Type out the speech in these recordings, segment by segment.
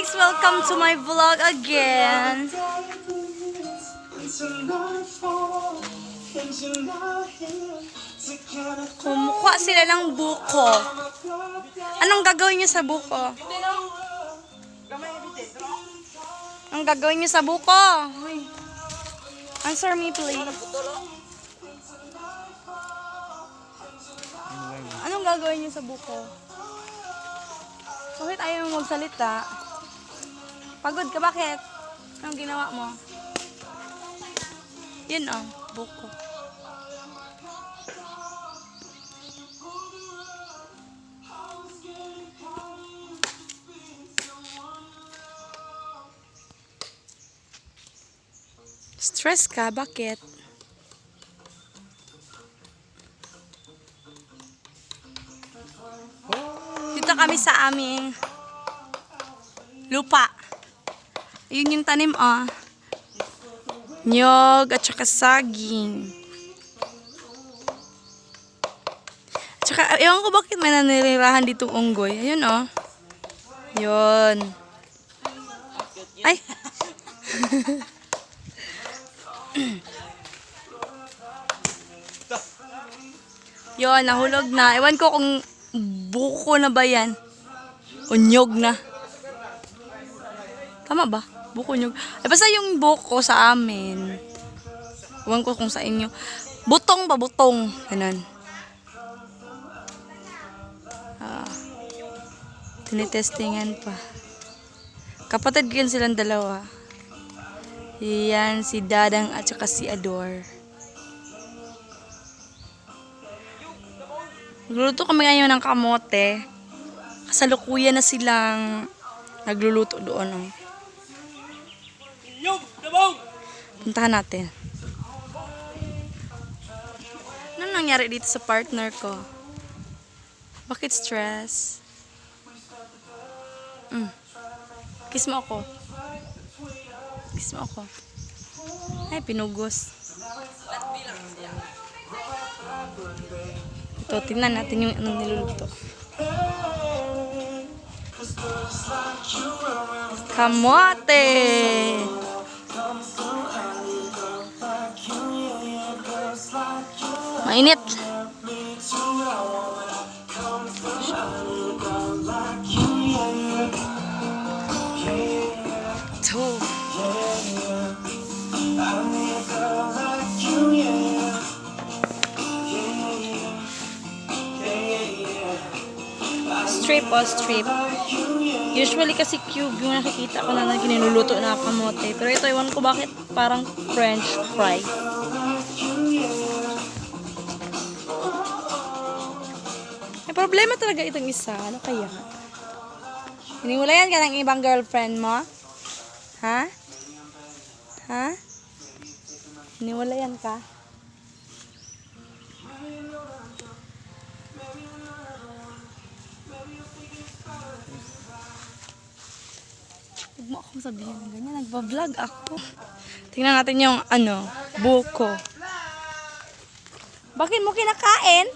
guys! Welcome to my vlog again. Kumukuha sila ng buko. Anong gagawin niyo sa buko? Anong gagawin niyo sa buko? Answer me please. Anong gagawin niyo sa buko? Bakit ayaw mo magsalita? Pagod ka, bakit? Anong ginawa mo? Yun oh, buko. Stress ka? Bakit? Dito kami sa aming lupa. Ayun yung tanim, oh. Nyog at saka saging. At saka, ewan ko bakit may nanirirahan ditong unggoy. Ayun, oh. Yun. Ay! Yun, nahulog na. Ewan ko kung buko na ba yan? O nyog na. Tama ba? Buko nyog. Ay, basta yung buko sa amin. Ewan ko kung sa inyo. Butong ba? Butong. Ganun. Tinitestingan pa. Kapatid ko yun silang dalawa. Yan, si Dadang at saka si Ador. Nagluluto kami ngayon ng kamote. Kasalukuyan na silang nagluluto doon. Oh. Puntahan natin. Ano nangyari dito sa partner ko? Bakit stress? Kiss mo ako. Kiss mo ako. Ay, pinugos. Ito, tingnan natin yung anong niluluto. Kamote! Mainit! Ito. Strip o strip. Usually kasi cube yung nakikita ko na giniluluto na kamote. Pero ito, iwan ko bakit parang French fry. May problema talaga itong isa. Ano kaya? Hiniwalayan ka ng ibang girlfriend mo? Ha? Ha? Hiniwalayan ka? Huwag mo akong sabihin ng ganyan. Nagbablog ako. Tingnan natin yung buko. Bakit mo kinakain?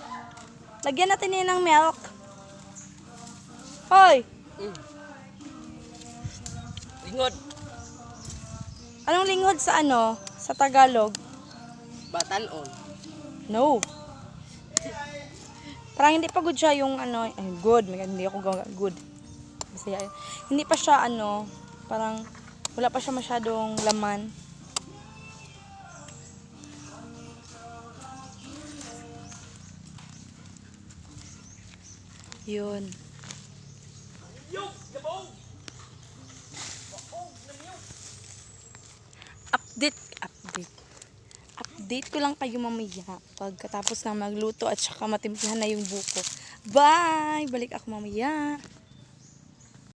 Lagyan natin yun ng milk. Hoy! Lingod. Anong lingod sa sa Tagalog? Batanon. No. Parang hindi pa good siya yung good. Hindi ako good. Masaya. Hindi pa siya parang wala pa siya masyadong laman. Yun. Update ko lang kayo mamaya pagkatapos na magluto at saka matimplahan na yung buko. Bye! Balik ako mamaya.